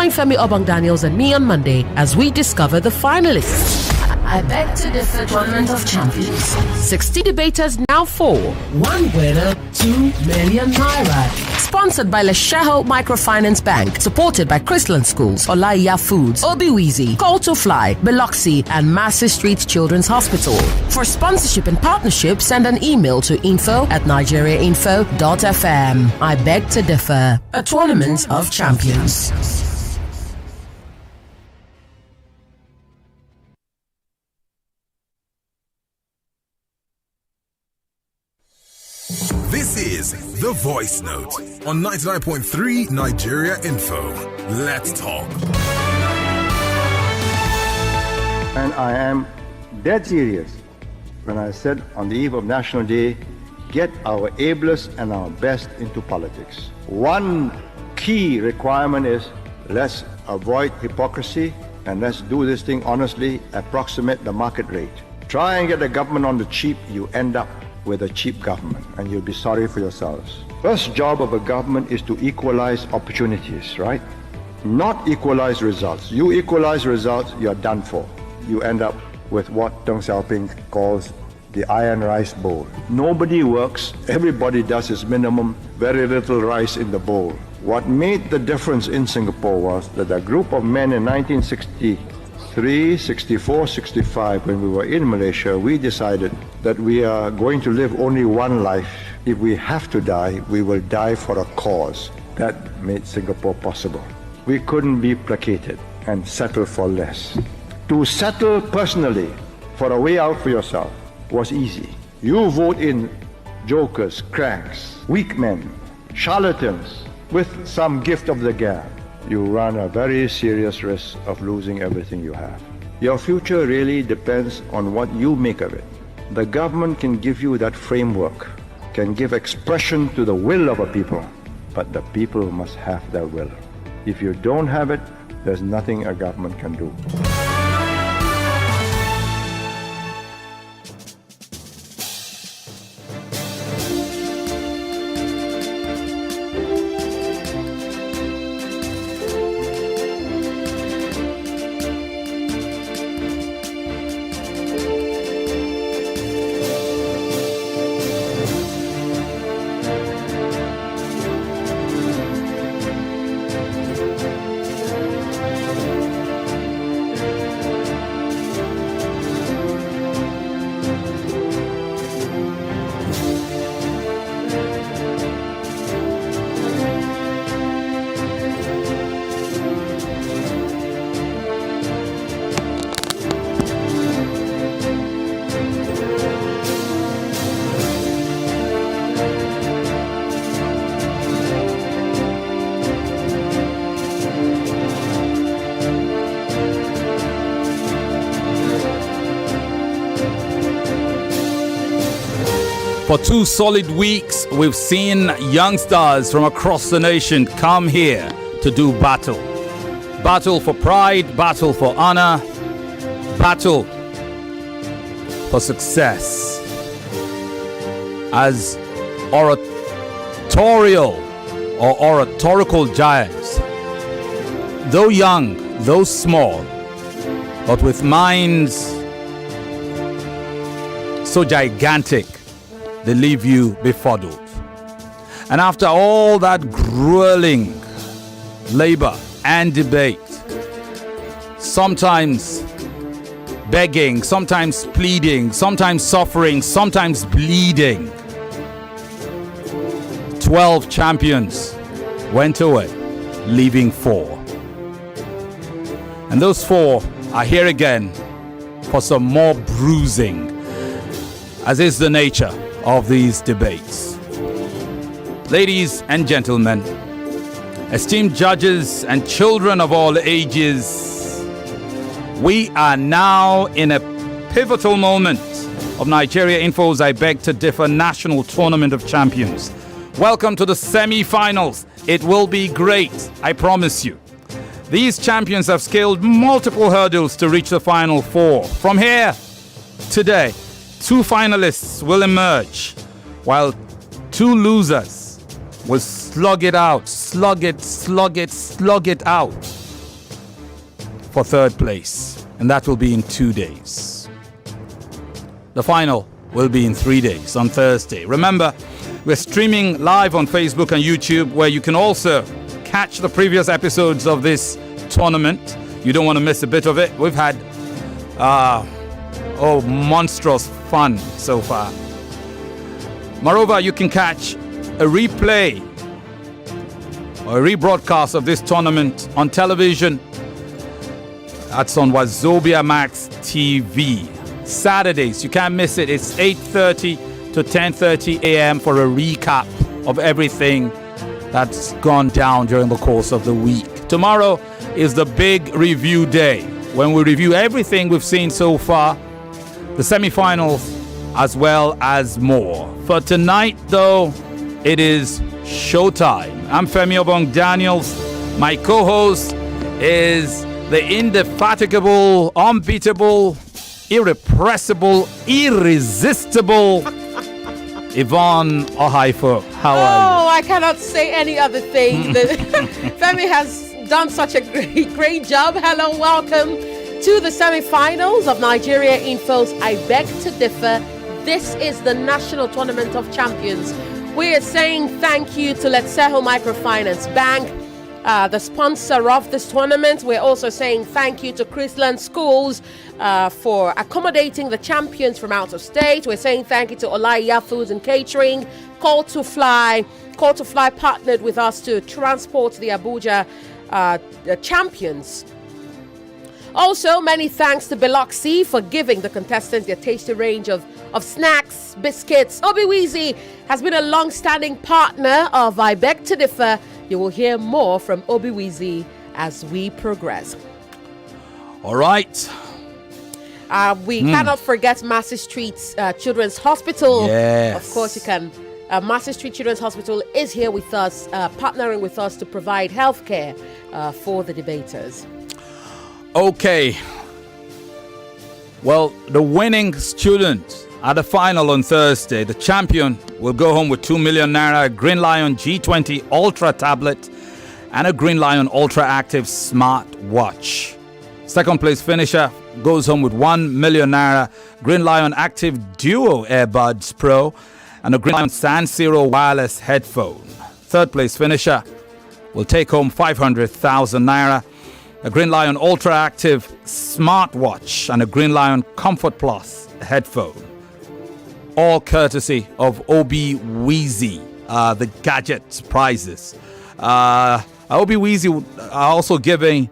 Join Femi, Obong-Daniels and me on Monday as we discover the finalists. I Beg to Differ Tournament of Champions. 60 debaters now 4. One winner, 2 million naira. Sponsored by Lesheho Microfinance Bank. Supported by Chrisland Schools, Olaiya Foods, Obiwizi, Call to Fly, Biloxi, and Massey Street Children's Hospital. For sponsorship and partnership, send an email to info@nigeriainfo.fm. I Beg to Differ. A Tournament of Champions. This is The Voice Note on 99.3 Nigeria Info. Let's talk. And I am dead serious when I said on the eve of National Day, get our ablest and our best into politics. One key requirement is let's avoid hypocrisy and let's do this thing honestly, approximate the market rate. Try and get the government on the cheap, you end up with a cheap government, and you'll be sorry for yourselves. First job of a government is to equalize opportunities, right? Not equalize results. You equalize results, you're done for. You end up with what Deng Xiaoping calls the iron rice bowl. Nobody works, everybody does his minimum, very little rice in the bowl. What made the difference in Singapore was that a group of men in 1963, 64, 65, when we were in Malaysia, we decided that we are going to live only one life. If we have to die, we will die for a cause. That made Singapore possible. We couldn't be placated and settle for less. To settle personally for a way out for yourself was easy. You vote in jokers, cranks, weak men, charlatans, with some gift of the gab. You run a very serious risk of losing everything you have. Your future really depends on what you make of it. The government can give you that framework, can give expression to the will of a people, but the people must have their will. If you don't have it, there's nothing a government can do. For 2 solid weeks, we've seen young stars from across the nation come here to do battle. Battle for pride, battle for honor, battle for success. As oratorial or oratorical giants, though young, though small, but with minds so gigantic, they leave you befuddled. And after all that grueling labor and debate, sometimes begging, sometimes pleading, sometimes suffering, sometimes bleeding, 12 champions went away, leaving 4. And those 4 are here again for some more bruising, as is the nature of these debates. Ladies and gentlemen, esteemed judges and children of all ages, we are now in a pivotal moment of Nigeria Info's I Beg to Differ National Tournament of Champions. Welcome to the semi-finals. It will be great, I promise you. These champions have scaled multiple hurdles to reach the final 4. From here, today, 2 finalists will emerge, while 2 losers will slug it out for third place, and that will be in 2 days. The final will be in 3 days on Thursday. Remember, we're streaming live on Facebook and YouTube, where you can also catch the previous episodes of this tournament. You don't want to miss a bit of it. We've had monstrous fun so far. Moreover, you can catch a replay or a rebroadcast of this tournament on television. That's on Wazobia Max TV. Saturdays, you can't miss it. It's 8:30 to 10:30 a.m. for a recap of everything that's gone down during the course of the week. Tomorrow is the big review day, when we review everything we've seen so far, the semifinals, as well as more. For tonight, though, it is showtime. I'm Femi Obong-Daniels. My co-host is the indefatigable, unbeatable, irrepressible, irresistible Yvonne Okhaifo. How are you? Oh, I cannot say any other thing. Femi has done such a great job. Hello, welcome to the semifinals of Nigeria Info's I Beg to Differ. This is the National Tournament of Champions. We are saying thank you to Letseho Microfinance Bank, the sponsor of this tournament. We're also saying thank you to Chrisland Schools for accommodating the champions from out of state. We're saying thank you to Olaiya Foods and Catering. Call to Fly partnered with us to transport the Abuja champions. Also, many thanks to Biloxi for giving the contestants their tasty range of snacks, biscuits. Obiwizi has been a long-standing partner of I Beg to Differ. You will hear more from Obiwizi as we progress. All right. We cannot forget Massey Street Children's Hospital. Yes. Of course, you can. Massey Street Children's Hospital is here with us, partnering with us to provide healthcare for the debaters. Okay. Well, the winning student at the final on Thursday, the champion, will go home with 2 million naira, a Green Lion G20 Ultra tablet, and a Green Lion Ultra Active smart watch. Second place finisher goes home with 1 million naira, Green Lion Active Duo Earbuds Pro, and a Green Lion San Siro wireless headphone. Third place finisher will take home 500,000 naira, a Green Lion Ultra Active smartwatch, and a Green Lion Comfort Plus headphone. All courtesy of Obi-Weezy, the gadget prizes. Obi-Weezy are also giving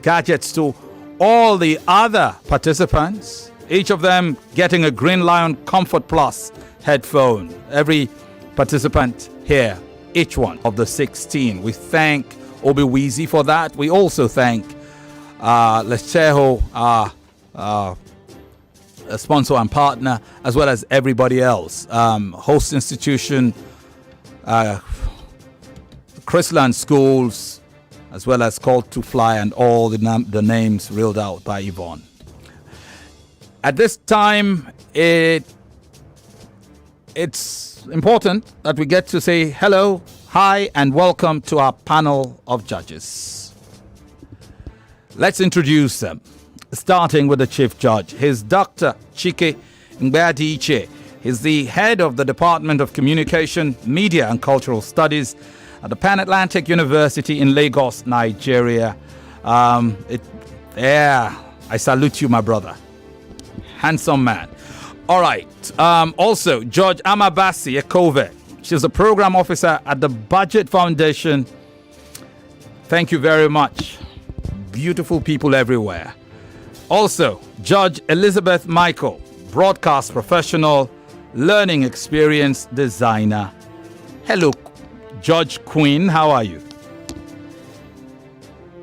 gadgets to all the other participants, each of them getting a Green Lion Comfort Plus headphone. Every participant here, each one of the 16. We thank Obi-Weezy for that. We also thank Letseho, a sponsor and partner, as well as everybody else. Host institution, Chrisland Schools, as well as Call to Fly, and all the names reeled out by Yvonne. At this time, it's important that we get to say hello, hi, and welcome to our panel of judges. Let's introduce them, starting with the Chief Judge. He's Dr. Chike Mgbadiche. He's the head of the Department of Communication, Media and Cultural Studies at the Pan-Atlantic University in Lagos, Nigeria. I salute you, my brother. Handsome man. All right. Also, Judge Amabasi Ekove. She's a program officer at the Budget Foundation. Thank you very much. Beautiful people everywhere. Also, Judge Elizabeth Michael, broadcast professional, learning experience designer. Hello, Judge Queen. How are you?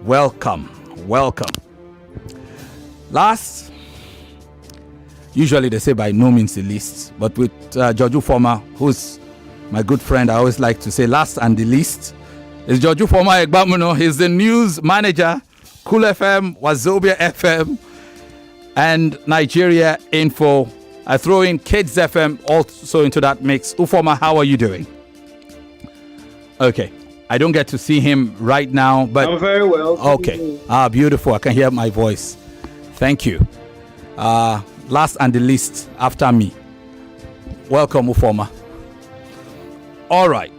Welcome. Last, usually they say by no means the least, but with Judge Ufoma, who's my good friend, I always like to say last and the least, is Judge Ufoma Egbamuno. He's the news manager, Cool FM, Wazobia FM, and Nigeria Info. I throw in Kids FM also into that mix. Ufoma, how are you doing? Okay. I don't get to see him right now, but I'm very well. Okay. Beautiful. I can hear my voice. Thank you. Last and the least after me. Welcome, Ufoma. All right.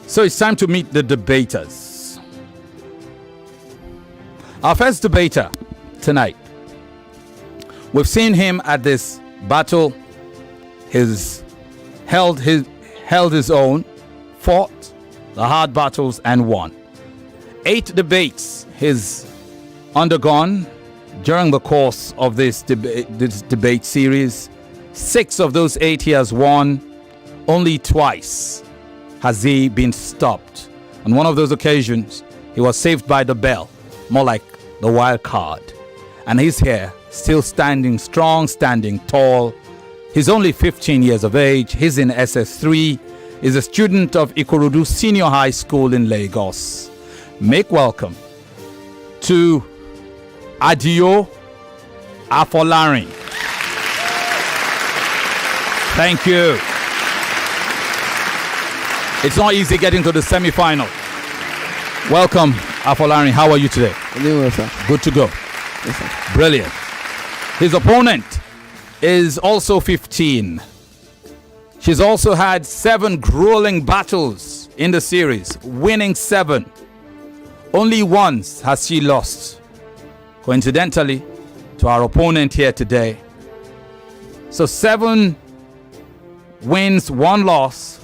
So it's time to meet the debaters. Our first debater tonight. We've seen him at this battle. He's held his own, fought the hard battles and won. 8 debates he's undergone during the course of this debate series. 6 of those 8 he has won. Only twice has he been stopped. On one of those occasions, he was saved by the bell, more like the wild card. And he's here, still standing strong, standing tall. He's only 15 years of age. He's in SS3. He's a student of Ikorodu Senior High School in Lagos. Make welcome to Adio Afolarin. Thank you. It's not easy getting to the semi-final. Welcome, Afolarin. How are you today? I'm doing well, sir. Good to go. Yes, sir. Brilliant. His opponent is also 15. She's also had 7 grueling battles in the series, winning 7. Only once has she lost, coincidentally, to our opponent here today. So 7 wins, 1 loss.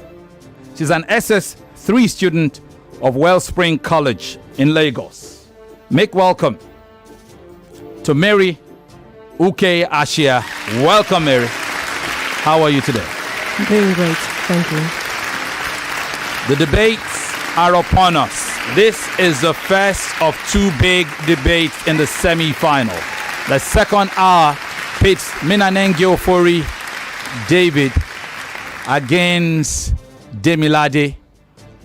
She's an SS3 student of Wellspring College in Lagos. Make welcome to Mary Uke Ashia. Welcome, Mary. How are you today? Doing great, thank you. The debates are upon us. This is the first of 2 big debates in the semi-final. The second hour pits Minanenge Ofori David against Demilade.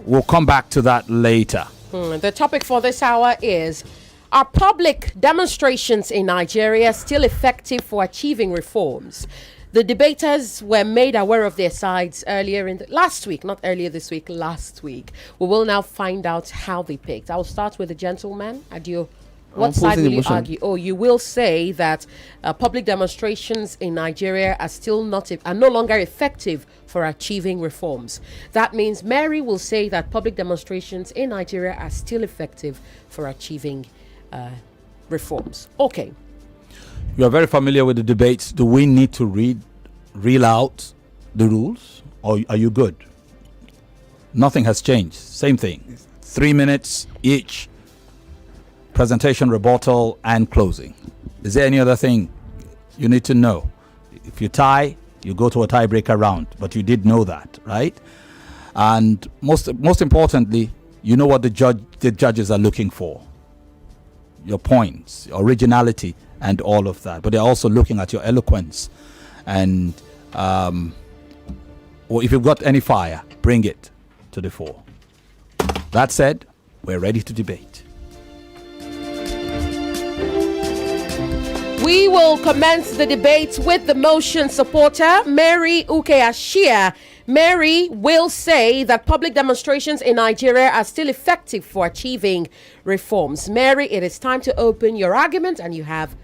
We'll come back to that later. The topic for this hour is: are public demonstrations in Nigeria still effective for achieving reforms? The debaters were made aware of their sides earlier last week. We will now find out how they picked. I'll start with the gentleman. Adio, what side will you argue? Oh, you will say that public demonstrations in Nigeria are no longer effective for achieving reforms. That means Mary will say that public demonstrations in Nigeria are still effective for achieving reforms. Okay. You are very familiar with the debates. Do we need to reel out the rules, or are you good? Nothing has changed. Same thing. 3 minutes each. Presentation, rebuttal, and closing. Is there any other thing you need to know? If you tie, you go to a tiebreaker round, but you did know that, right? And most importantly, you know what the judges are looking for. Your points, your originality, and all of that. But they're also looking at your eloquence. And or if you've got any fire, bring it to the fore. That said, we're ready to debate. We will commence the debate with the motion supporter, Mary Uke Ashia. Mary will say that public demonstrations in Nigeria are still effective for achieving reforms. Mary, it is time to open your argument, and you have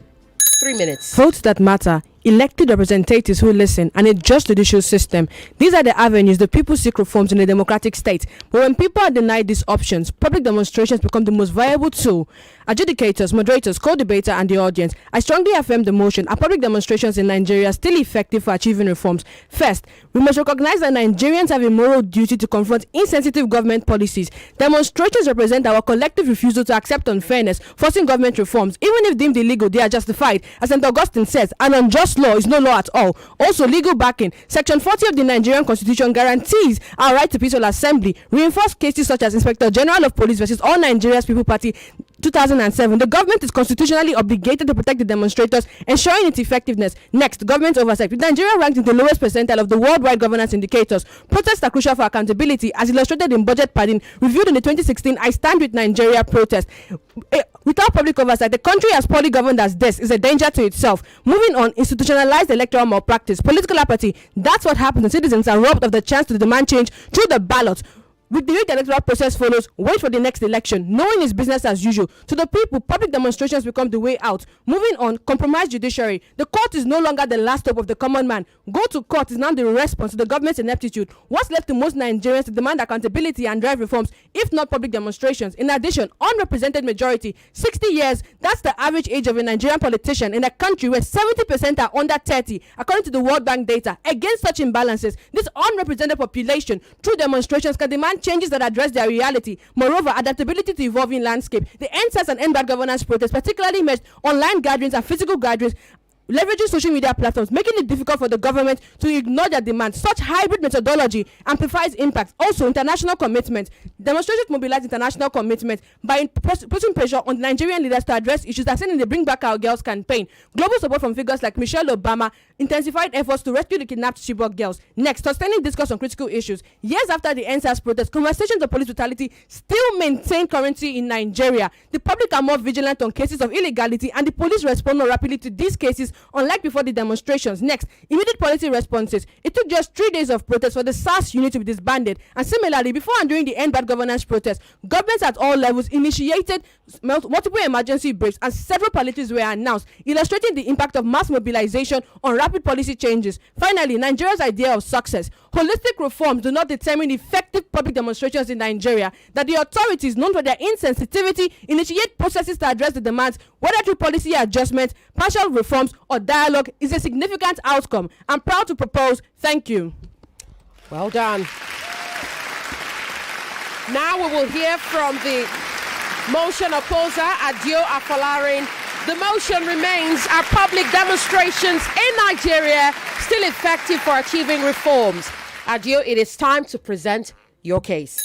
3 minutes. Votes that matter, elected representatives who listen, and a just judicial system. These are the avenues the people seek reforms in a democratic state. But when people are denied these options, public demonstrations become the most viable tool. Adjudicators, moderators, co-debater, and the audience, I strongly affirm the motion. Are public demonstrations in Nigeria still effective for achieving reforms? First, we must recognize that Nigerians have a moral duty to confront insensitive government policies. Demonstrations represent our collective refusal to accept unfairness, forcing government reforms. Even if deemed illegal, they are justified. As St. Augustine says, an unjust law is no law at all. Also, legal backing. Section 40 of the Nigerian Constitution guarantees our right to peaceful assembly. Reinforced cases such as Inspector General of Police versus All Nigeria's People Party 2007. The government is constitutionally obligated to protect the demonstrators, ensuring its effectiveness. Next, government oversight. With Nigeria ranked in the lowest percentile of the worldwide governance indicators, protests are crucial for accountability, as illustrated in budget padding reviewed in the 2016 I Stand With Nigeria protest. Without public oversight, the country as poorly governed as this is a danger to itself. Moving on, institutionalized electoral malpractice, political apathy. That's what happens when citizens are robbed of the chance to demand change through the ballot. With the way the electoral process follows, wait for the next election, knowing it's business as usual. To the people, public demonstrations become the way out. Moving on, compromise judiciary. The court is no longer the last hope of the common man. Go to court is now the response to the government's ineptitude. What's left to most Nigerians to demand accountability and drive reforms, if not public demonstrations? In addition, unrepresented majority, 60 years, that's the average age of a Nigerian politician in a country where 70% are under 30, according to the World Bank data. Against such imbalances, this unrepresented population, through demonstrations, can demand changes that address their reality. Moreover, adaptability to evolving landscape. The NSAS and NBAD governance protests particularly merged online gatherings and physical gatherings, leveraging social media platforms, making it difficult for the government to ignore their demands. Such hybrid methodology amplifies impact. Also, international commitment. Demonstrations mobilize international commitment by putting pressure on Nigerian leaders to address issues as seen in the Bring Back Our Girls campaign. Global support from figures like Michelle Obama, intensified efforts to rescue the kidnapped Chibok girls. Next, sustaining discourse on critical issues. Years after the NSAS protest, conversations of police brutality still maintain currency in Nigeria. The public are more vigilant on cases of illegality, and the police respond more rapidly to these cases, unlike before the demonstrations. Next, immediate policy responses. It took just 3 days of protest for the SARS unit to be disbanded. And similarly, before and during the NBAD governance protest, governments at all levels initiated multiple emergency briefs, and several palliatives were announced, illustrating the impact of mass mobilization on rapid policy changes. Finally, Nigeria's idea of success. Holistic reforms do not determine effective public demonstrations in Nigeria. That the authorities, known for their insensitivity, initiate processes to address the demands, whether through policy adjustment, partial reforms, or dialogue, is a significant outcome. I'm proud to propose. Thank you. Well done. Now we will hear from the motion opposer, Adio Afolarin. The motion remains: are public demonstrations in Nigeria still effective for achieving reforms? Adio, it is time to present your case.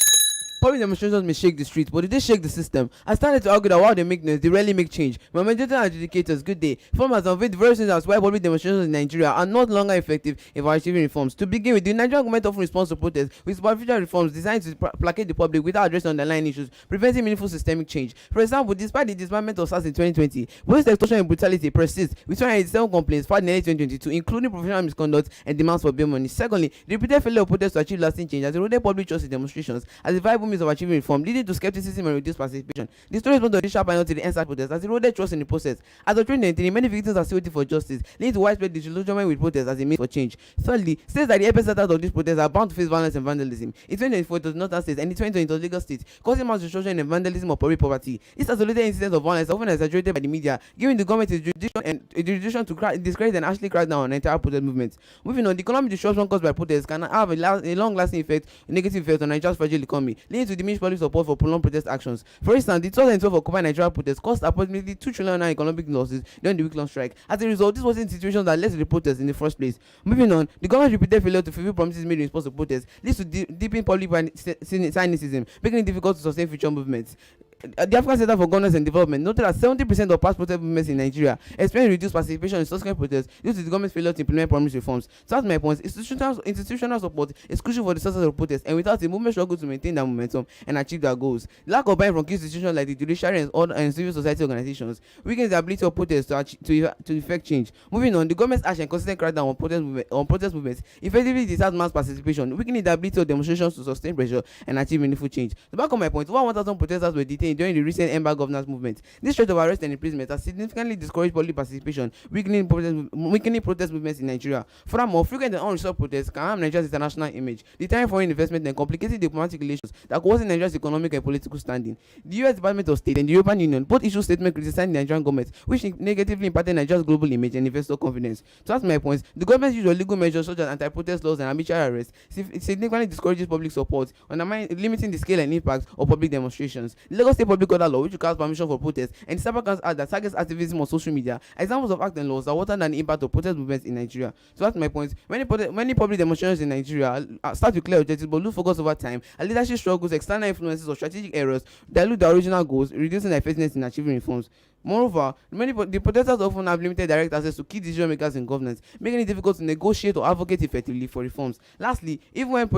Public demonstrations may shake the streets, but did they shake the system? I started to argue that while they make noise, they rarely make change. My majority adjudicators, good day. Farmers unveiled various reasons as why public demonstrations in Nigeria are not longer effective if are achieving reforms. To begin with, the Nigerian government often responds to protests with superficial reforms designed to placate the public without addressing underlying issues, preventing meaningful systemic change. For example, despite the disbandment of SARS in 2020, police extortion and brutality persists, with 287 complaints filed in early 2022, including professional misconduct and demands for bail money. Secondly, the repeated failure of protests to achieve lasting change has eroded public trust in demonstrations as a viable means of achieving reform, leading to skepticism and reduced participation. The story is not the sharp panel to the NSAS protest has eroded trust in the process. As of 2019, many victims are still waiting for justice, leading to widespread disillusionment with protests as a means for change. Thirdly, states that the epicenters of these protests are bound to face violence and vandalism. In 2024, it was Northern states, and in 2020, it was Lagos State, causing mass destruction and vandalism of public property. These isolated incidents of violence are often exaggerated by the media, giving the government a jurisdiction to discredit and actually crack down on entire protest movements. Moving on, the economic disruption caused by protests can have a long-lasting negative effect on Nigeria's fragile economy, leading to diminished public support for prolonged protest actions. For instance, the 2012 Occupy Nigeria protests cost approximately 2 trillion in economic losses during the week-long strike. As a result, this was in situations that led to the protests in the first place. Moving on, the government's repeated failure to fulfill promises made in response to protests leads to deepening public cynicism, making it difficult to sustain future movements. The African Center for Governance and Development noted that 70% of past protest movements in Nigeria experienced reduced participation in subsequent protests due to the government's failure to implement promised reforms. So, that's my point. Institutional support is crucial for the success of the protest, and without it, movement struggle to maintain that momentum and achieve their goals. The lack of buy-in from key institutions like the judiciary and civil society organizations weakens the ability of protests to effect change. Moving on, the government's action and consistent crackdown on protest movements effectively disarms mass participation, weakening the ability of demonstrations to sustain pressure and achieve meaningful change. To back up my point, over 1,000 protesters were detained during the recent NBAD governance movement. This threat of arrest and imprisonment has significantly discouraged public participation, weakening protest movements in Nigeria. Furthermore, frequent and unresolved protests can harm Nigeria's international image, deterring foreign investment and complicating diplomatic relations that worsen Nigeria's economic and political standing. The U.S. Department of State and the European Union both issued statements criticizing the Nigerian government, which negatively impacted Nigeria's global image and investor confidence. To ask my points, the government's use of legal measures such as anti-protest laws and arbitrary arrests significantly discourages public support, limiting the scale and impact of public demonstrations. The Lagos State Public Order Law, which requires permission for protests, and the Cybercrimes Act that targets activism on social media, are examples of acts and laws that water down the impact of protest movements in Nigeria. So that's my point. Many public demonstrations in Nigeria start with clear objectives but lose focus over time, and leadership struggles, external influences, or strategic errors dilute the original goals, reducing their effectiveness in achieving reforms. Moreover, the protesters often have limited direct access to key decision makers in governance, making it difficult to negotiate or advocate effectively for reforms. Lastly, even when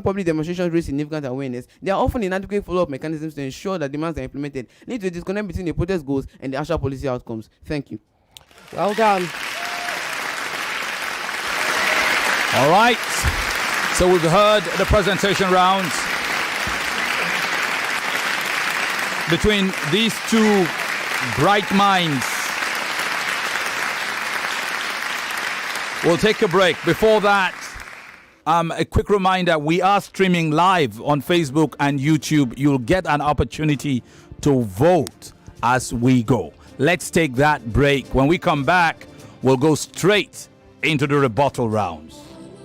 public demonstrations raise significant awareness, there are often inadequate follow-up mechanisms to ensure that demands are implemented, leading to a disconnect between the protest goals and the actual policy outcomes. Thank you. Well done. All right. So we've heard the presentation rounds. between these two bright minds. We'll take a break. Before that, a quick reminder, we are streaming live on Facebook and YouTube. You'll get an opportunity to vote as we go. Let's take that break. When we come back, we'll go straight into the rebuttal rounds.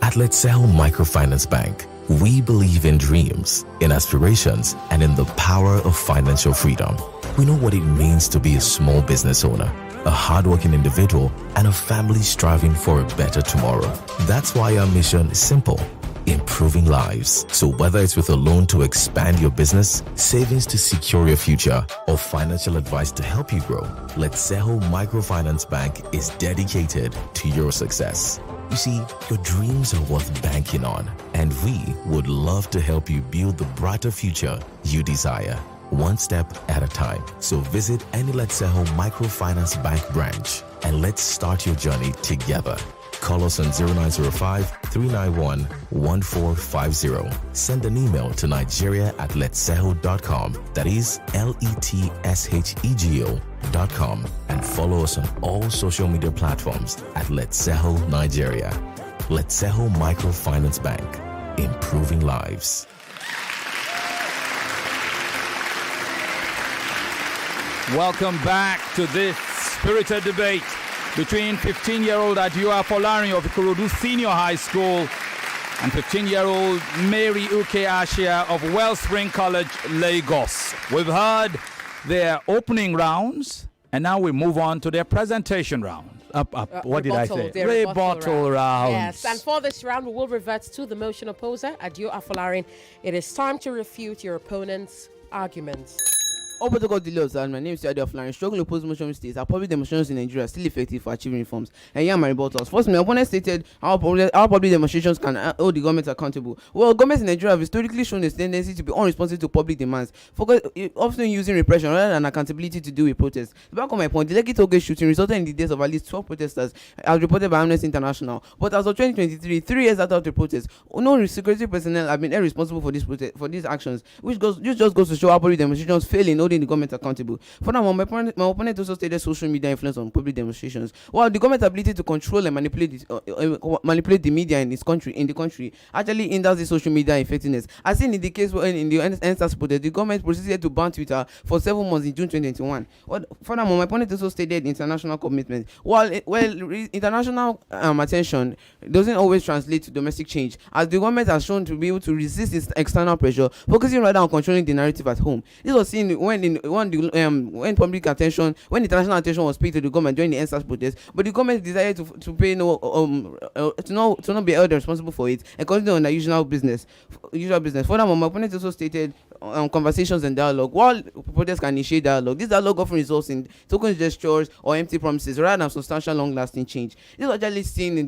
At Let's Sell Microfinance Bank, we believe in dreams, in aspirations, and in the power of financial freedom. We know what it means to be a small business owner, a hardworking individual, and a family striving for a better tomorrow. That's why our mission is simple: improving lives. So whether it's with a loan to expand your business, savings to secure your future, or financial advice to help you grow, Let's Sell Microfinance Bank is dedicated to your success. You see, your dreams are worth banking on, and we would love to help you build the brighter future you desire, one step at a time. So visit any Let's Sell Microfinance Bank branch and let's start your journey together. Call us on 0905-391-1450. Send an email to nigeria@letsehel.com. That is LETSHEGO.com. And follow us on all social media platforms at Let's Sehel Nigeria. Let's Sehel Microfinance Bank. Improving lives. Welcome back to this spirited debate between 15-year-old Afolarin of Ikorodu Senior High School and 15-year-old Mary Uke Ashia of Wellspring College, Lagos. We've heard their opening rounds, and now we move on to their presentation round. What did I say? Rebuttal round. Yes, and for this round, we will revert to the motion opposer, Adio Afolarin. It is time to refute your opponent's arguments. All protocol delays, and my name is Adio Afolarin. Struggling to oppose motion states are public demonstrations in Nigeria still effective for achieving reforms? And here are my rebuttals. First, my opponent stated how public demonstrations can hold the government accountable. Well, governments in Nigeria have historically shown a tendency to be unresponsive to public demands, often using repression rather than accountability to deal with protests. To back on my point, the Lekki Toge shooting resulted in the deaths of at least 12 protesters, as reported by Amnesty International. But as of 2023, 3 years after the protests, no security personnel have been held responsible for these actions, which just goes to show how public demonstrations fail in holding the government accountable. Furthermore, my opponent also stated social media influence on public demonstrations. While the government's ability to control and manipulate the media in the country actually hinders the social media effectiveness. As seen in the case when in the NSAS protest, the government proceeded to ban Twitter for 7 months in June 2021. Furthermore, my opponent also stated international commitment. While international attention doesn't always translate to domestic change, as the government has shown to be able to resist its external pressure, focusing rather on controlling the narrative at home. This was seen when public attention, when international attention was paid to the government during the NSAS protest, but the government decided to pay to not be held responsible for it and continue on their usual business. Furthermore, my opponent also stated conversations and dialogue. While protests can initiate dialogue, this dialogue often results in token gestures or empty promises rather than substantial, long-lasting change. This was actually seen in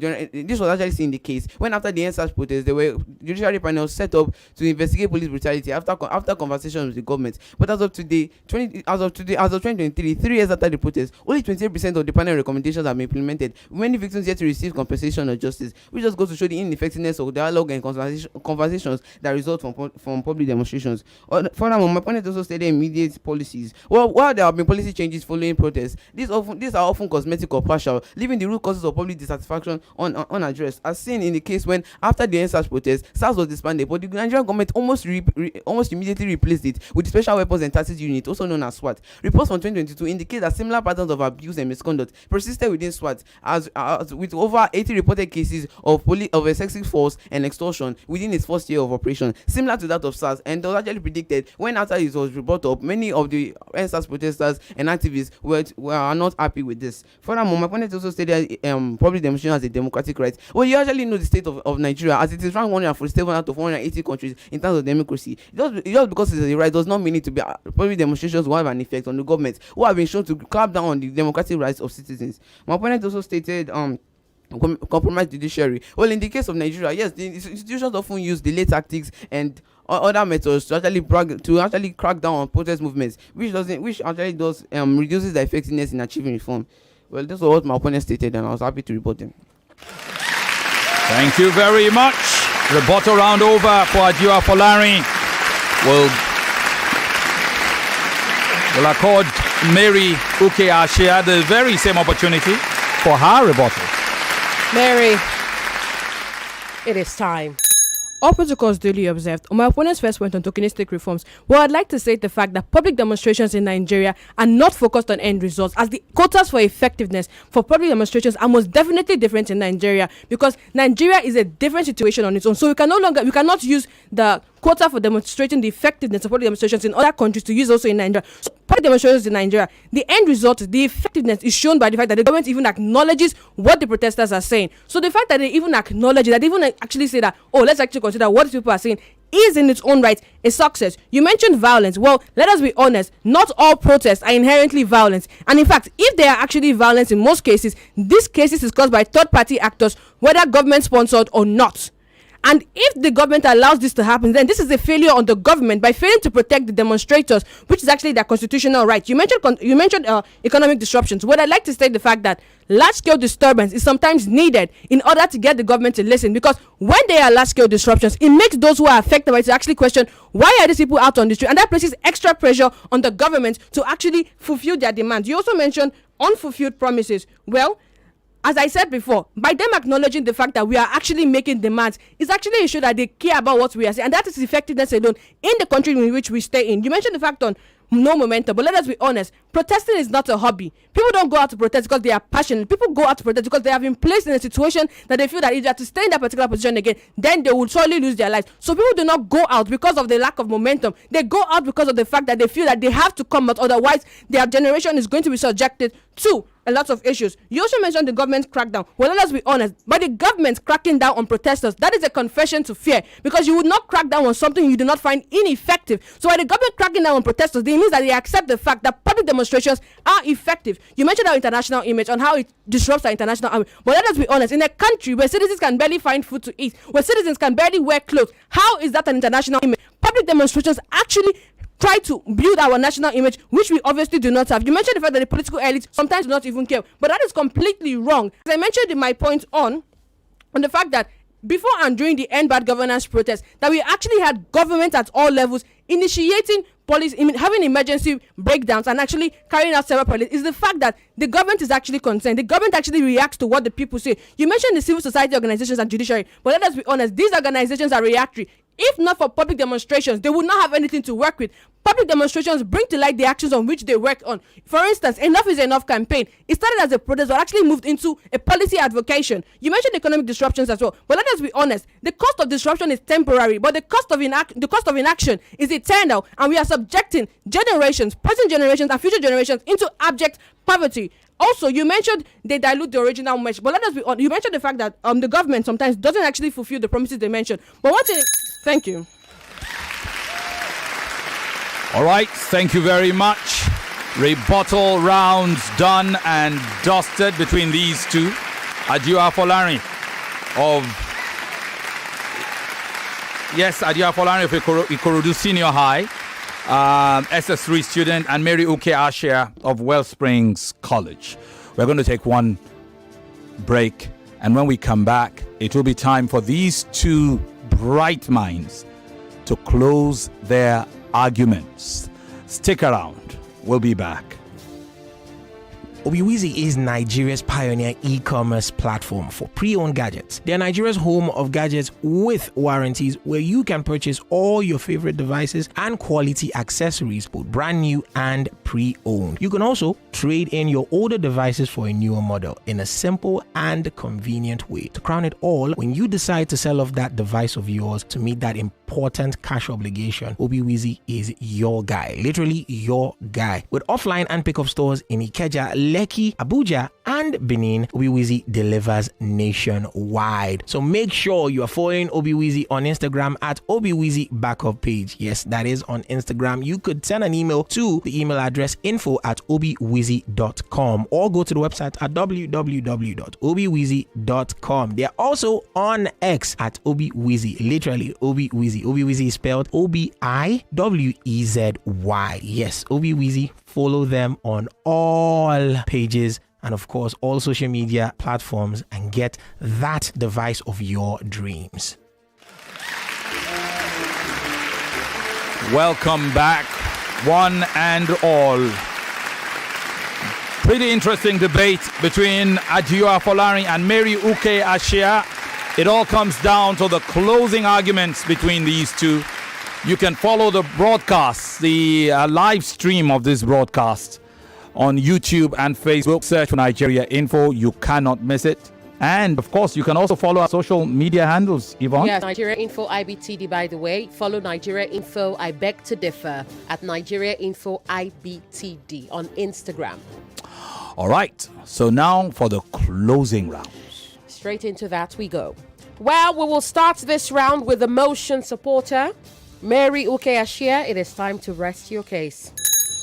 the case when, after the NSAS protest, there were judiciary panels set up to investigate police brutality after conversations with the government. But as of 2023, 3 years after the protest, only 28% of the panel recommendations have been implemented. Many victims yet to receive compensation or justice, which just goes to show the ineffectiveness of dialogue and conversations that result from public demonstrations. Furthermore, my opponent also stated immediate policies. Well, while there have been policy changes following protests, these are often cosmetic or partial, leaving the root causes of public dissatisfaction unaddressed. As seen in the case when, after the NSAS protest, SARS was disbanded, but the Nigerian government almost immediately replaced it with the Special Weapons and Tactics Unit, also known as SWAT. Reports from 2022 indicate that similar patterns of abuse and misconduct persisted within SWAT, as with over 80 reported cases of excessive force and extortion within its first year of operation, similar to that of SARS, and was actually predicted when, after it was brought up, many of the NSAS protesters and activists were not happy with this. Furthermore, my opponent also stated public demonstration as a democratic right. Well, you actually know the state of Nigeria, as it is ranked 147 out of 180 countries in terms of democracy. Just because it's a right does not mean it to be public demonstrations will have an effect on the government, who have been shown to clamp down on the democratic rights of citizens. My opponent also stated compromise judiciary. Well, in the case of Nigeria, yes, the institutions often use delay tactics and other methods to actually crack down on protest movements, which actually reduces the effectiveness in achieving reform. Well, this is what my opponent stated, and I was happy to report them. Thank you very much. Rebuttal round over for Adio Afolarin. We'll will accord Mary Uke Ashia the very same opportunity for her rebuttal. Mary, it is time. All protocols duly observed. My opponent's first point on tokenistic reforms. Well, I'd like to say the fact that public demonstrations in Nigeria are not focused on end results, as the quotas for effectiveness for public demonstrations are most definitely different in Nigeria, because Nigeria is a different situation on its own. So we cannot use the quota for demonstrating the effectiveness of public demonstrations in other countries to use also in Nigeria. So public demonstrations in Nigeria, the end result, the effectiveness is shown by the fact that the government even acknowledges what the protesters are saying. So the fact that they even acknowledge it, that they even actually say that, oh, let's actually consider what people are saying, is in its own right a success. You mentioned violence. Well, let us be honest, not all protests are inherently violent. And in fact, if they are actually violent in most cases, these cases is caused by third-party actors, whether government-sponsored or not. And if the government allows this to happen, then this is a failure on the government by failing to protect the demonstrators, which is actually their constitutional right. You mentioned economic disruptions. Well, I'd like to state the fact that large-scale disturbance is sometimes needed in order to get the government to listen, because when there are large-scale disruptions, it makes those who are affected by it to actually question, why are these people out on the street? And that places extra pressure on the government to actually fulfill their demands. You also mentioned unfulfilled promises. Well, as I said before, by them acknowledging the fact that we are actually making demands, it's actually a show that they care about what we are saying, and that is effectiveness alone in the country in which we stay in. You mentioned the fact on no momentum, but let us be honest, protesting is not a hobby. People don't go out to protest because they are passionate. People go out to protest because they have been placed in a situation that they feel that if they have to stay in that particular position again, then they will surely lose their lives. So people do not go out because of the lack of momentum. They go out because of the fact that they feel that they have to come out, otherwise their generation is going to be subjected to a lot of issues. You also mentioned the government crackdown. Well, let us be honest, but the government cracking down on protesters, that is a confession to fear, because you would not crack down on something you do not find ineffective. So by the government cracking down on protesters, it means that they accept the fact that public demonstrations are effective. You mentioned our international image, on how it disrupts our international image. But let us be honest, in a country where citizens can barely find food to eat, where citizens can barely wear clothes, how is that an international image? Public demonstrations actually try to build our national image, which we obviously do not have. You mentioned the fact that the political elites sometimes do not even care, but that is completely wrong. As I mentioned in my point on the fact that before and during the End Bad Governance protest, that we actually had government at all levels initiating policy, having emergency breakdowns and actually carrying out several policies, is the fact that the government is actually concerned. The government actually reacts to what the people say. You mentioned the civil society organizations and judiciary, but let us be honest, these organizations are reactionary. If not for public demonstrations, they would not have anything to work with. Public demonstrations bring to light the actions on which they work on. For instance, Enough is Enough campaign. It started as a protest, but actually moved into a policy advocation. You mentioned economic disruptions as well. But let us be honest, the cost of disruption is temporary, but the cost of inaction is eternal, and we are subjecting generations, present generations and future generations, into abject poverty. Also, you mentioned they dilute the original message, but let us be honest. You mentioned the fact that the government sometimes doesn't actually fulfill the promises they mentioned. But one thing, thank you. All right, thank you very much. Rebuttal rounds done and dusted between these two. Adio Afolarin of Ikorodu Senior High, SS3 student, and Mary Uke Ashia of Wellspring College. We're going to take one break, and when we come back, it will be time for these two bright minds to close their arguments. Stick around. We'll be back. Obiwizi is Nigeria's pioneer e-commerce platform for pre-owned gadgets. They are Nigeria's home of gadgets with warranties, where you can purchase all your favorite devices and quality accessories, both brand new and pre-owned. You can also trade in your older devices for a newer model in a simple and convenient way. To crown it all, when you decide to sell off that device of yours to meet that important cash obligation, Obiwizi is your guy, literally your guy. With offline and pickup stores in Ikeja, Lekki, Abuja, and Benin, Obiwizi delivers nationwide. So make sure you are following Obiwizi on Instagram at Obiwizi Backup Page. Yes, that is on Instagram. You could send an email to the email address info@obiwizi.com, or go to the website at www.obiwizi.com. They are also on X at Obiwizi, literally Obiwizi. Obiwizi is spelled Obiwezi. Yes, Obiwizi. Follow them on all pages and, of course, all social media platforms, and get that device of your dreams. Welcome back. one and all. Pretty interesting debate between Adio Afolarin and Mary Uke Ashia. It all comes down to the closing arguments between these two. You can follow the broadcast, the live stream of this broadcast on YouTube and Facebook. Search for Nigeria Info. You cannot miss it. And of course, you can also follow our social media handles, Yvonne. Yes, Nigeria Info IBTD, by the way. Follow Nigeria Info I Beg to Differ at Nigeria Info IBTD on Instagram. All right. So now for the closing rounds. Straight into that we go. Well, we will start this round with the motion supporter, Mary Uke Ashia. It is time to rest your case.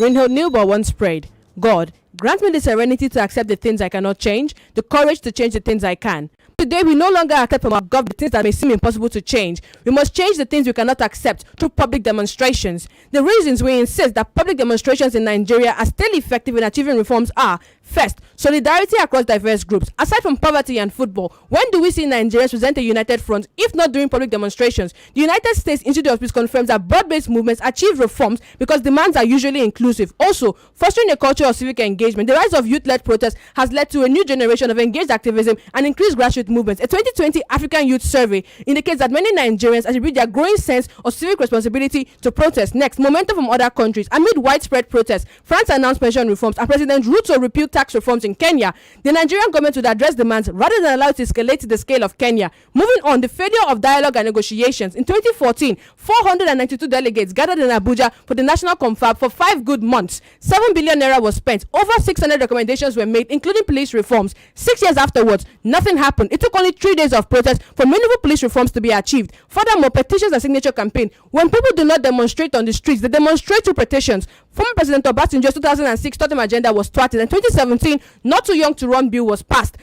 Reinhold Nilba once prayed, God, grant me the serenity to accept the things I cannot change, the courage to change the things I can. Today, we no longer accept from our government the things that may seem impossible to change. We must change the things we cannot accept through public demonstrations. The reasons we insist that public demonstrations in Nigeria are still effective in achieving reforms are: first, solidarity across diverse groups. Aside from poverty and football, when do we see Nigerians present a united front, if not during public demonstrations? The United States Institute of Peace confirms that broad-based movements achieve reforms because demands are usually inclusive. Also, fostering a culture of civic engagement. The rise of youth-led protests has led to a new generation of engaged activism and increased grassroots movements. A 2020 African Youth Survey indicates that many Nigerians attribute their growing sense of civic responsibility to protest. Next, momentum from other countries. Amid widespread protests, France announced pension reforms and President Ruto repealed tax reforms in Kenya. The Nigerian government would address demands rather than allow it to escalate to the scale of Kenya. Moving on, the failure of dialogue and negotiations. In 2014, 492 delegates gathered in Abuja for the national confab for 5 good months. 7 billion naira was spent. Over 600 recommendations were made, including police reforms. 6 years afterwards, nothing happened. It took only 3 days of protest for meaningful police reforms to be achieved. Furthermore, petitions and signature campaign. When people do not demonstrate on the streets, they demonstrate through petitions. Former President Obasanjo's 2006 Totem agenda was thwarted. In 2017, Not Too Young to Run bill was passed.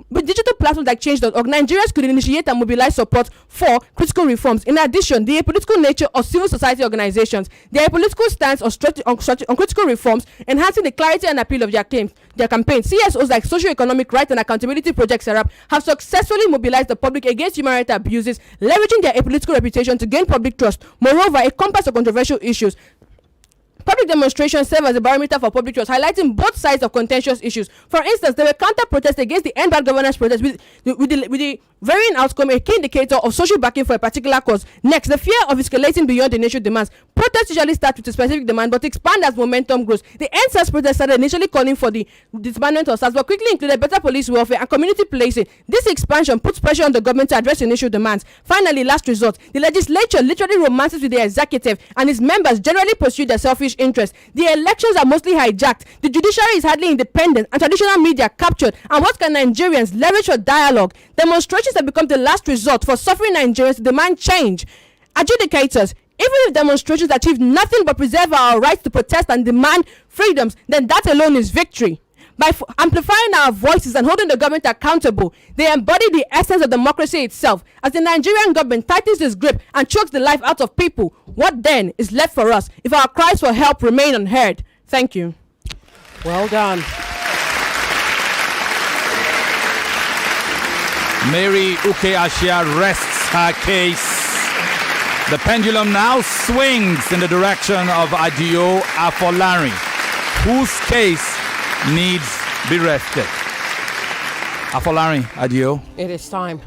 With digital platforms like Change.org, Nigerians could initiate and mobilize support for critical reforms. In addition, the apolitical nature of civil society organizations, their political stance on critical reforms, enhancing the clarity and appeal of their claims, their campaigns. CSOs like Socio-Economic Rights and Accountability Project Serap have successfully mobilized the public against human rights abuses, leveraging their apolitical reputation to gain public trust. Moreover, a compass of controversial issues. Public demonstrations serve as a barometer for public trust, highlighting both sides of contentious issues. For instance, there were counter-protests against the End Bad Governance protest with the varying outcome, a key indicator of social backing for a particular cause. Next, the fear of escalating beyond the initial demands. Protests usually start with a specific demand but expand as momentum grows. The NSAS protest started initially calling for the disbandment of SARS but quickly included better police welfare and community policing. This expansion puts pressure on the government to address initial demands. Finally, last resort, the legislature literally romances with the executive and its members generally pursue their selfish interests. The elections are mostly hijacked. The judiciary is hardly independent and traditional media captured. And what can Nigerians leverage for dialogue? Demonstrations have become the last resort for suffering Nigerians to demand change. Adjudicators, even if demonstrations achieve nothing but preserve our rights to protest and demand freedoms, then that alone is victory. By amplifying our voices and holding the government accountable, they embody the essence of democracy itself. As the Nigerian government tightens its grip and chokes the life out of people, what then is left for us if our cries for help remain unheard? Thank you. Well done. Mary Uke Ashia rests her case. The pendulum now swings in the direction of Adio Afolarin, whose case needs be rested. Afolarin, Adio. It is time.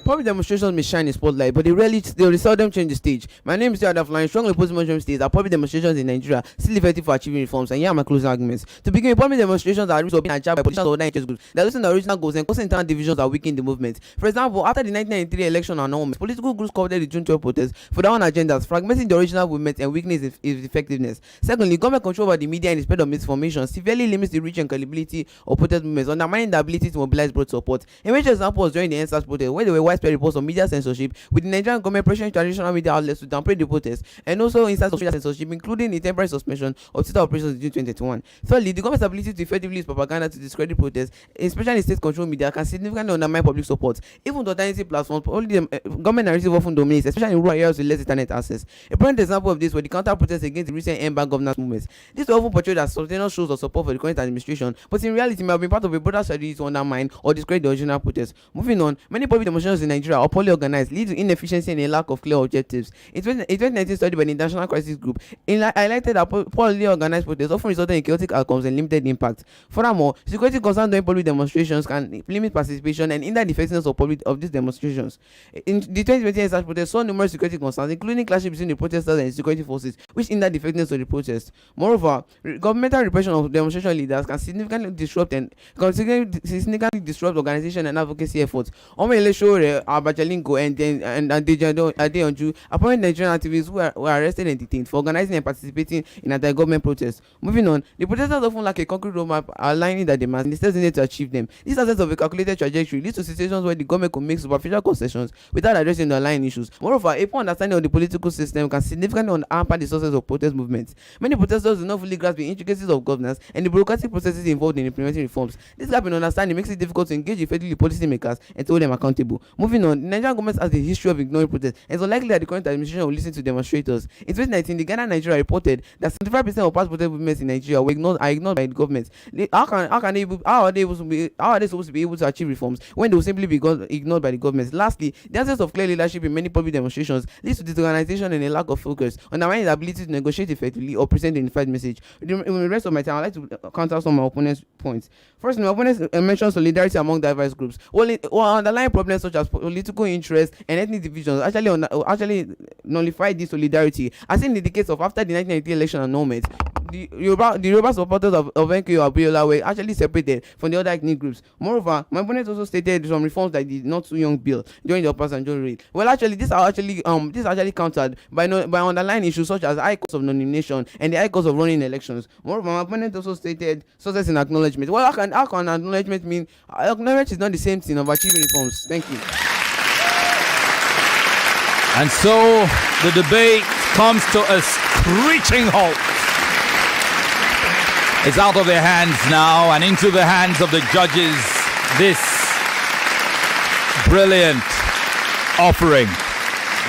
Public demonstrations may shine in spotlight, but they seldom change the stage. My name is Adio Afolarin. Strongly opposing motion states that public demonstrations in Nigeria still effective for achieving reforms, and here are my closing arguments. To begin, public demonstrations are being hijacked by politicians or interest groups. They are losing the original goals and causing internal divisions that weaken the movement. For example, after the 1993 election annulment, political groups covered the June 12 protests for their own agendas, fragmenting the original movement and weakening its effectiveness. Secondly, government control over the media and the spread of misinformation severely limits the reach and credibility of protest movements, undermining the ability to mobilize broad support. A major example was during the NSAS protest, where there were widespread reports of media censorship, with the Nigerian government pressuring traditional media outlets to downplay the protests, and also instances of media censorship, including the temporary suspension of Twitter operations in June 2021. Thirdly, the government's ability to effectively use propaganda to discredit protests, especially in state-controlled media, can significantly undermine public support. Even the alternative platforms, only the government narrative often dominates, especially in rural areas with less internet access. A prominent example of this were the counter-protests against the recent End Bad Governance movements. These were often portrayed as substantial shows of support for the current administration, but in reality may have been part of a broader strategy to undermine or discredit the original protests. Moving on, many public demonstrations in Nigeria are poorly organized, lead to inefficiency and a lack of clear objectives. A 2019 study by the International Crisis Group highlighted that poorly organized protests often resulted in chaotic outcomes and limited impact. Furthermore, security concerns during public demonstrations can limit participation and hinder the effectiveness of these demonstrations. In the 2020 such protests saw numerous security concerns, including clashes between the protesters and security forces, which hindered the effectiveness of the protest. Moreover, governmental repression of demonstration leaders can significantly disrupt organization and advocacy efforts. Omele Shore, Abachalingo, and Adio, appointed Nigerian activists who were arrested and detained for organizing and participating in anti-government protests. Moving on, the protesters often lack a concrete roadmap aligning their demands and the steps needed to achieve them. This absence of a calculated trajectory leads to situations where the government could make superficial concessions without addressing the underlying issues. Moreover, a poor understanding of the political system can significantly hamper the success of protest movements. Many protesters do not fully grasp the intricacies of governance and the bureaucratic processes involved in implementing reforms. This gap in understanding makes it difficult to engage effectively policymakers and to hold them accountable. Moving on, the Nigerian government has a history of ignoring protests, and it's unlikely that the current administration will listen to demonstrators. In 2019, the Ghana Nigeria reported that 75% of past protest movements in Nigeria are ignored by the government. How are they supposed to be able to achieve reforms when they will simply be ignored by the government? Lastly, the absence of clear leadership in many public demonstrations leads to disorganization and a lack of focus, undermining the ability to negotiate effectively or present a unified message. In the rest of my time, I'd like to counter some of my opponent's points. First, my opponents mentioned solidarity among diverse groups. Underlying problems such as political interest and ethnic divisions actually nullify this solidarity, as in the case of after the 1990 election annulment. The Yoruba supporters of NKO Abiola were actually separated from the other ethnic groups. Moreover, my opponent also stated some reforms like the Not Too Young bill during the Obasanjo reign. Well, actually, this is actually countered by underlying issues such as high cost of nomination and the high cost of running elections. Moreover, my opponent also stated success in acknowledgement. Well, how can acknowledgement mean? Acknowledgement is not the same thing of achieving reforms. Thank you. And so the debate comes to a screeching halt. It's out of their hands now and into the hands of the judges. This brilliant offering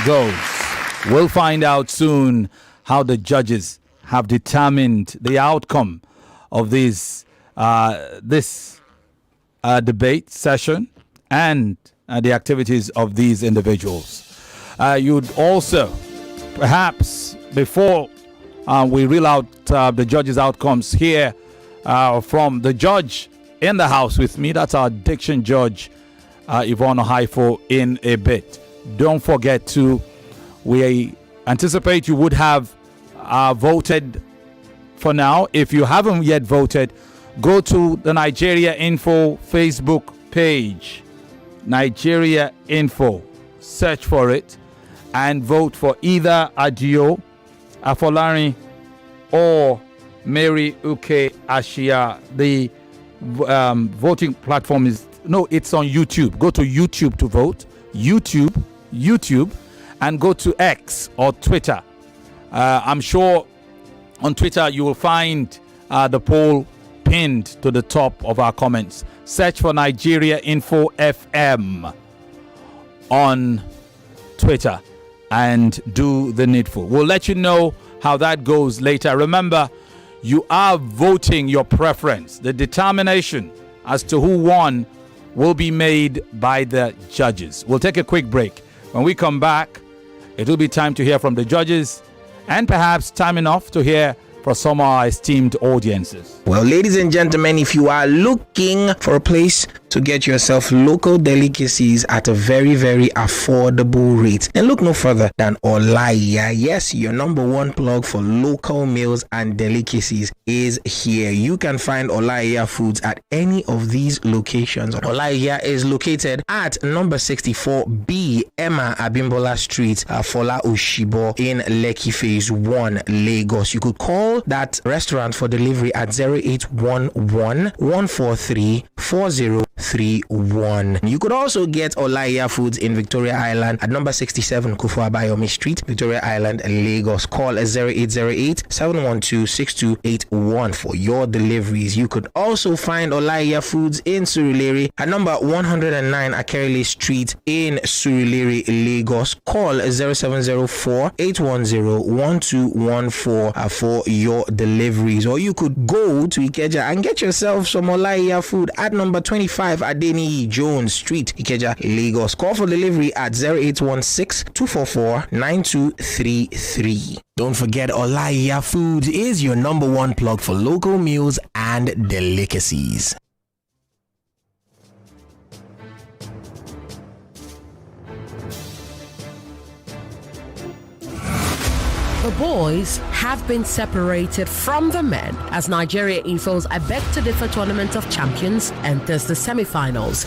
goes. We'll find out soon how the judges have determined the outcome of this debate session and the activities of these individuals. You'd also, perhaps, before we reel out the judges' outcomes, here from the judge in the house with me. That's our Diction judge, Yvonne Okhaifo, in a bit. Don't forget to, we anticipate you would have voted for now. If you haven't yet voted, go to the Nigeria Info Facebook page. Nigeria Info. Search for it and vote for either Adio, Afolarin, or Mary Uke Ashia. The voting platform it's on YouTube. Go to YouTube to vote. YouTube, and go to X or Twitter. I'm sure on Twitter you will find the poll pinned to the top of our comments. Search for Nigeria Info FM on Twitter and do the needful. We'll let you know how that goes later. Remember, you are voting your preference. The determination as to who won will be made by the judges. We'll take a quick break. When we come back, it will be time to hear from the judges and perhaps time enough to hear from some of our esteemed audiences. Well, ladies and gentlemen, if you are looking for a place to get yourself local delicacies at a very, very affordable rate, then look no further than Olaiya. Yes, your number one plug for local meals and delicacies is here. You can find Olaiya foods at any of these locations. Olaiya is located at number 64B Emma Abimbola Street, Fola Oshibo in Lekki Phase 1, Lagos. You could call that restaurant for delivery at 0811 143 4031. You could also get Olaiya foods in Victoria Island at number 67 Kufu Abayomi Street, Victoria Island, Lagos. Call 0808 712 6281 for your deliveries. You could also find Olaiya foods in Surulere at number 109 Akerele Street in Surulere, Lagos. Call 0704 810 1214 for your deliveries. Or you could go to Ikeja and get yourself some Olaiya food at number 25 25 Adeni Jones Street, Ikeja, Lagos. Call for delivery at 0816-244-9233. Don't forget, Olaiya Foods is your number one plug for local meals and delicacies. The boys have been separated from the men as Nigeria Info's I Beg to Differ Tournament of Champions enters the semi-finals.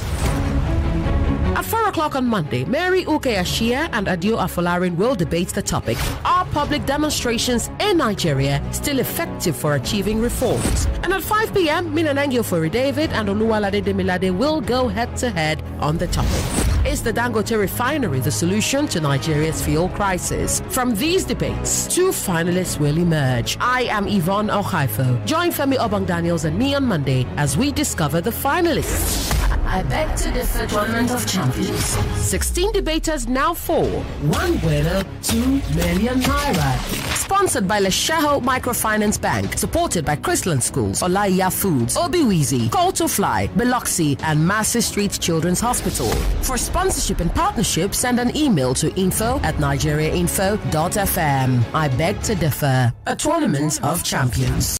At 4 o'clock on Monday, Mary Ashia and Adio Afolarin will debate the topic: are public demonstrations in Nigeria still effective for achieving reforms? And at 5 p.m., Minanangio Fori David and Oluwalade Demilade will go head-to-head on the topic. Is the Dangote refinery the solution to Nigeria's fuel crisis? From these debates, 2 finalists will emerge. I am Yvonne Okhaifo. Join Femi, Obong-Daniels and me on Monday as we discover the finalists. I Beg to Differ Tournament of Champions. 16 debaters, now 4. 1 winner, 2 million naira. Sponsored by Lesheho Microfinance Bank. Supported by Chrisland Schools, Olaiya Foods, Obiwizi, Call to Fly, Biloxi, and Massey Street Children's Hospital. For sponsorship and partnership, send an email to info@nigeriainfo.fm. I Beg to Differ. A Tournament of Champions.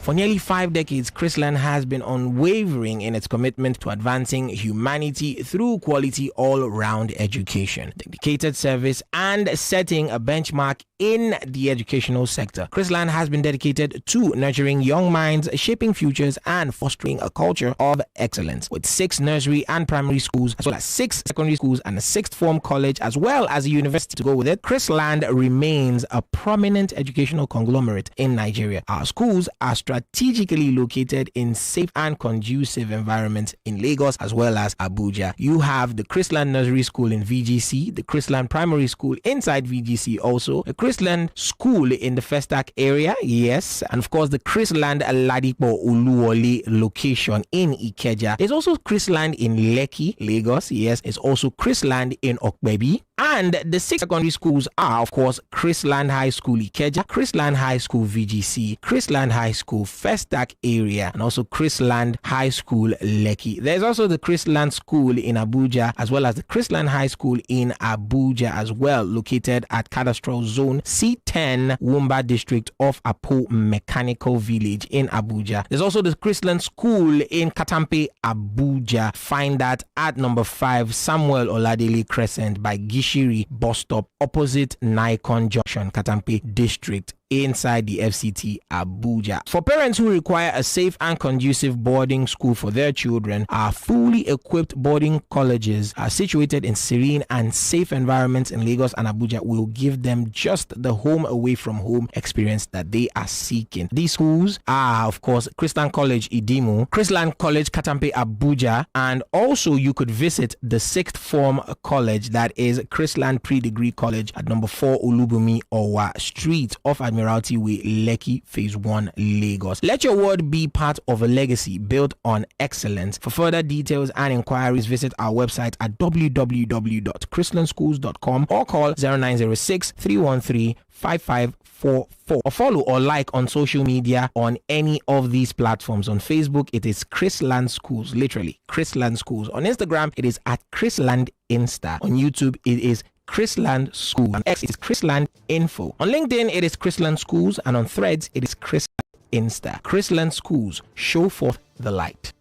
For nearly 5 decades, Chrisland has been unwavering in its commitment to advancing humanity through quality all-round education, dedicated service, and setting a benchmark in the educational sector. Chrisland has been dedicated to nurturing young minds, shaping futures, and fostering a culture of excellence. With 6 nursery and primary schools, as well as 6 secondary schools and a 6th form college, as well as a university to go with it, Chrisland remains a prominent educational conglomerate in Nigeria. Our schools are strategically located in safe and conducive environments in Lagos as well as Abuja. You have the Chrisland Nursery School in VGC, the Chrisland Primary School inside VGC also, the Chrisland School in the Festac area, yes, and of course the Chrisland Ladipo Uluwole location in Ikeja. There's also Chrisland in Lekki, Lagos, yes. There's also Chrisland in Okbebi. And the 6 secondary schools are, of course, Chrisland High School Ikeja, Chrisland High School VGC, Chrisland High School Festac area, and also Chrisland High School Lekki. There's also the Chrisland School in Abuja, as well as the Chrisland High School in Abuja as well, located at Cadastral Zone C10, Wumba District of Apo Mechanical Village in Abuja. There's also the Chrisland School in Katampe, Abuja. Find that at number 5 Samuel Oladele Crescent by Gishiri bus stop opposite Nikon Junction, Katampe District, inside the FCT Abuja. For parents who require a safe and conducive boarding school for their children, our fully equipped boarding colleges are situated in serene and safe environments in Lagos and Abuja will give them just the home away from home experience that they are seeking. These schools are, of course, Chrisland College Idimo, Chrisland College Katampe Abuja, and also you could visit the 6th form college, that is Chrisland Pre-Degree College at number 4 Olubumi Owa Street off Admiralty Way, Lekki, Phase 1, Lagos. Let your word be part of a legacy built on excellence. For further details and inquiries, visit our website at www.chrislandschools.com or call 0906 313 5544 or follow or like on social media on any of these platforms. On Facebook, it is Chrisland Schools, literally Chrisland Schools. On Instagram, it is at Chrisland Insta. On YouTube, it is Chrisland School. On X, it is Chrisland Info. On LinkedIn, it is Chrisland Schools, and on Threads, it is Chrisland Insta. Chrisland Schools, show forth the light.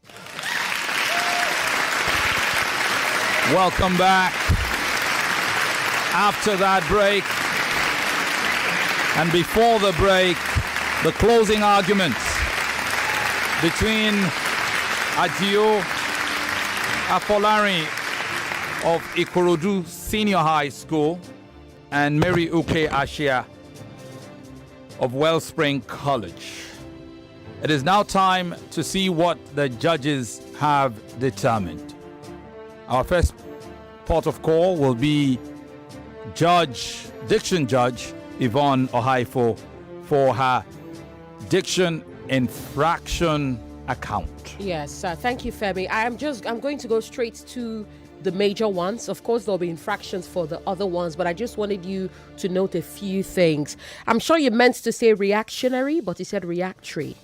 Welcome back. After that break, and before the break, the closing arguments between Adio Afolarin of Ikorodu Senior High School and Mary Ashia of Wellspring College. It is now time to see what the judges have determined. Our first port of call will be Diction Judge Yvonne Okhaifo for her Diction infraction account. Yes, thank you, Femi. I'm going to go straight to the major ones. Of course, there'll be infractions for the other ones, but I just wanted you to note a few things. I'm sure you meant to say reactionary, but you said reactory.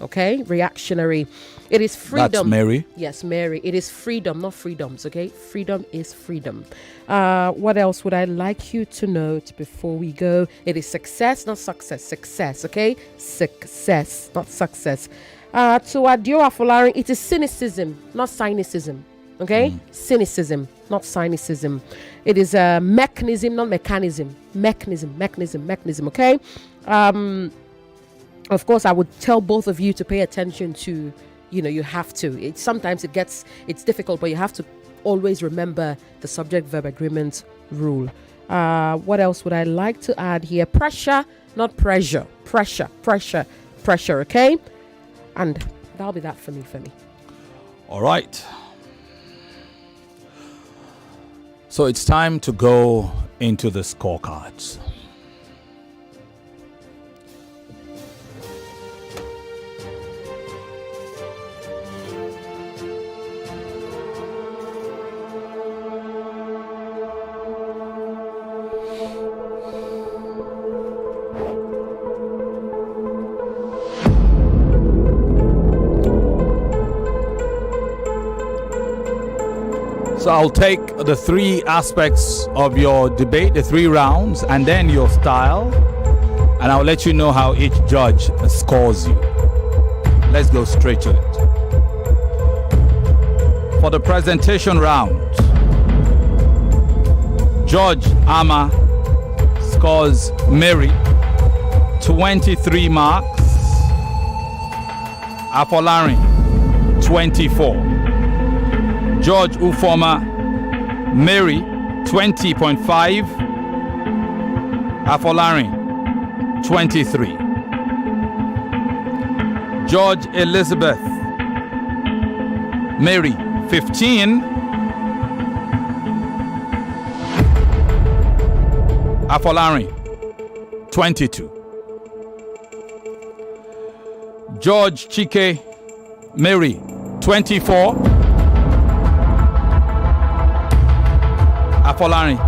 Okay, reactionary. It is freedom. That's Mary. Yes, Mary. It is freedom, not freedoms. Okay, freedom is freedom. What else would I like you to note before we go? It is success, not success. Success. Okay, success, not success. To Adio Afolarin, it is cynicism, not cynicism. Okay, cynicism, not cynicism. It is a mechanism, not mechanism. Mechanism. Okay. Of course, I would tell both of you to pay attention to, you have to. Sometimes it's difficult, but you have to always remember the subject-verb agreement rule. What else would I like to add here? Pressure, not pressure. Pressure, okay? And that'll be that for me, Femi. All right. So it's time to go into the scorecards. So I'll take the three aspects of your debate, the three rounds, and then your style, and I'll let you know how each judge scores you. Let's go straight to it. For the presentation round, Judge Ama scores Mary 23 marks, Afolarin 24. George Ufoma, Mary, 20.5. Afolarin, 23. George Elizabeth, Mary, 15. Afolarin, 22. George Chike, Mary, 24. Afolarin,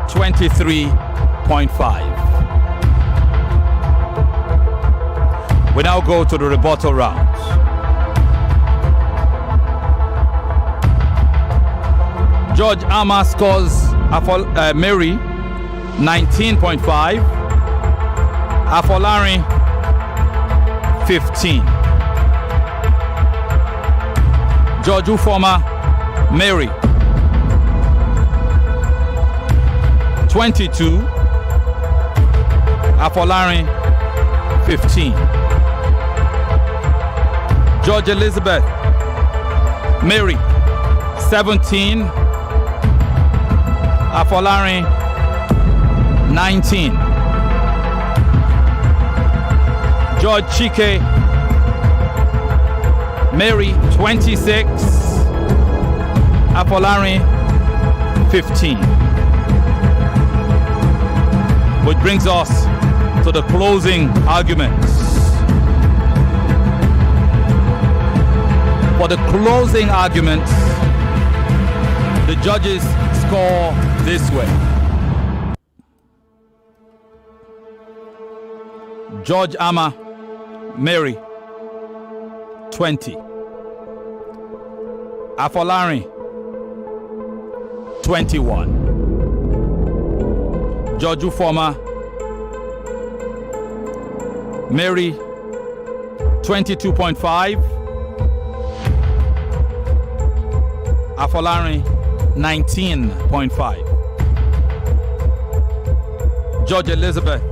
23.5. We now go to the rebuttal rounds. Judge Ama scores Mary 19.5, Afolarin 15. Judge Ufoma, Mary 22, Afolarin 15. George Elizabeth, Mary 17, Afolarin 19. George Chike, Mary 26, Afolarin 15. Which brings us to the closing arguments. For the closing arguments, the judges score this way. Judge Ama, Mary, 20. Afolarin, 21. Judge Ufoma, Mary, 22.5. Afolarin, 19.5. Judge Elizabeth,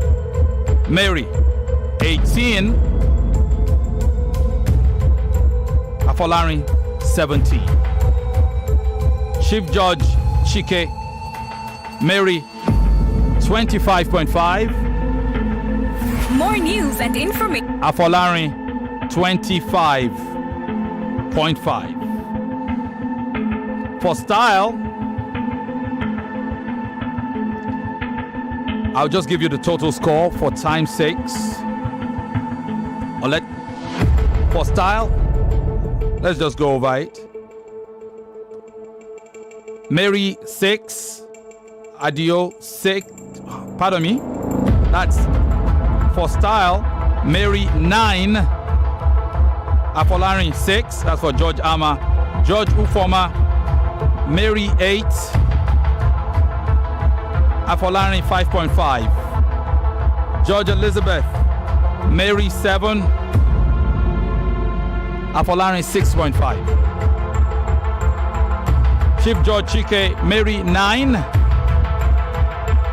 Mary, 18. Afolarin, 17. Chief Judge Chike, Mary, 25.5. More news and information. Afolarin, 25.5. For style, I'll just give you the total score for time's sakes. For style, let's just go over it. Mary, 6. Adio, 6. Pardon me. That's for style. Mary, 9. Afolarin 6, that's for George Ama. George Ufoma, Mary 8, Afolarin 5.5. George Elizabeth, Mary 7, Afolarin 6.5. Chief George Chike, Mary 9,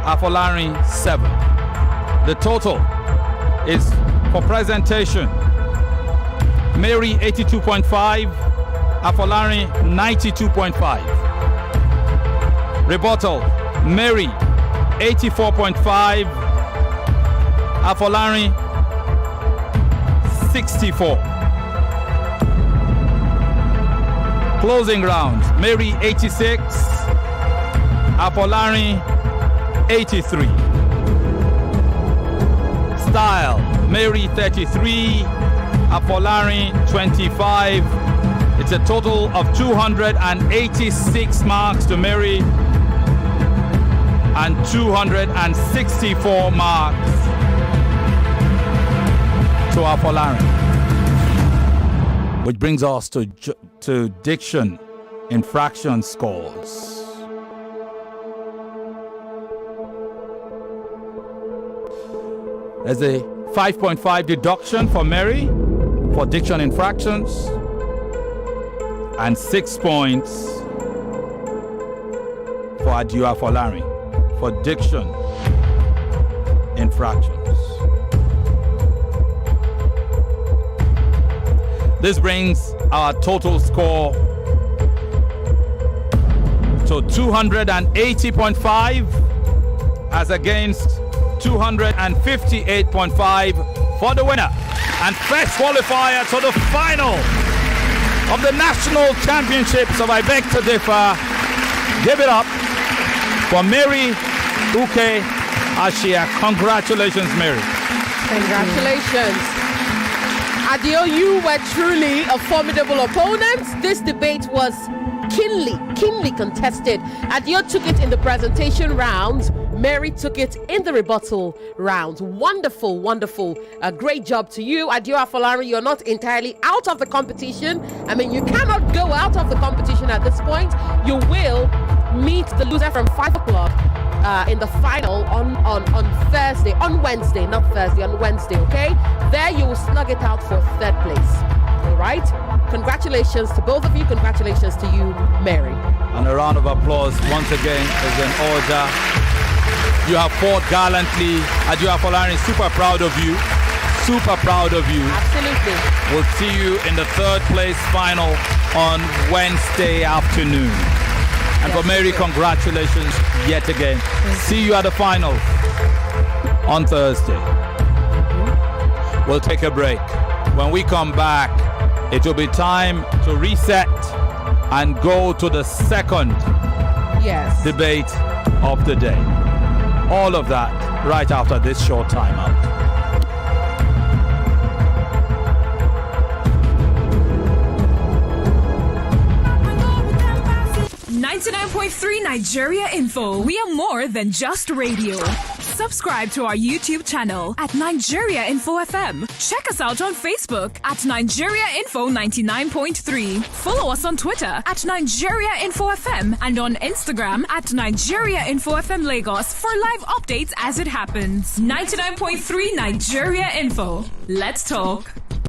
Afolarin 7. The total is for presentation, Mary 82.5, Afolarin 92.5. Rebuttal, Mary 84.5, Afolarin 64. Closing round, Mary 86, Afolarin 83. Style, Mary 33, Afolarin 25. It's a total of 286 marks to Mary and 264 marks to Afolarin. Which brings us to Diction infraction scores. There's a 5.5 deduction for Mary for Diction infractions and 6 points for Adio Afolarin for Diction infractions. This brings our total score to 280.5 as against 258.5 for the winner and first qualifier to the final of the National Championships of I Beg to Differ. Give it up for Mary Uke Ashia. Congratulations, Mary. Congratulations. Adio, you were truly a formidable opponent. This debate was keenly contested. Adio took it in the presentation round. Mary took it in the rebuttal round. Wonderful. Great job to you. Adio Afolarin, you're not entirely out of the competition. I mean, you cannot go out of the competition at this point. You will meet the loser from 5 o'clock in the final on Thursday, on Wednesday, not Thursday, on Wednesday, okay? There you will slug it out for 3rd place. All right? Congratulations to both of you. Congratulations to you, Mary. And a round of applause once again is in order. You have fought gallantly. Adio Afolarin, super proud of you. Super proud of you. Absolutely. We'll see you in the 3rd place final on Wednesday afternoon. And for Mary, congratulations yet again. See you at the final on Thursday. We'll take a break. When we come back, it will be time to reset and go to the 2nd debate of the day. All of that right after this short timeout. 99.3 Nigeria Info. We are more than just radio. Subscribe to our YouTube channel at Nigeria Info FM. Check us out on Facebook at Nigeria Info 99.3. Follow us on Twitter at Nigeria Info FM and on Instagram at Nigeria Info FM Lagos for live updates as it happens. 99.3 Nigeria Info. Let's talk.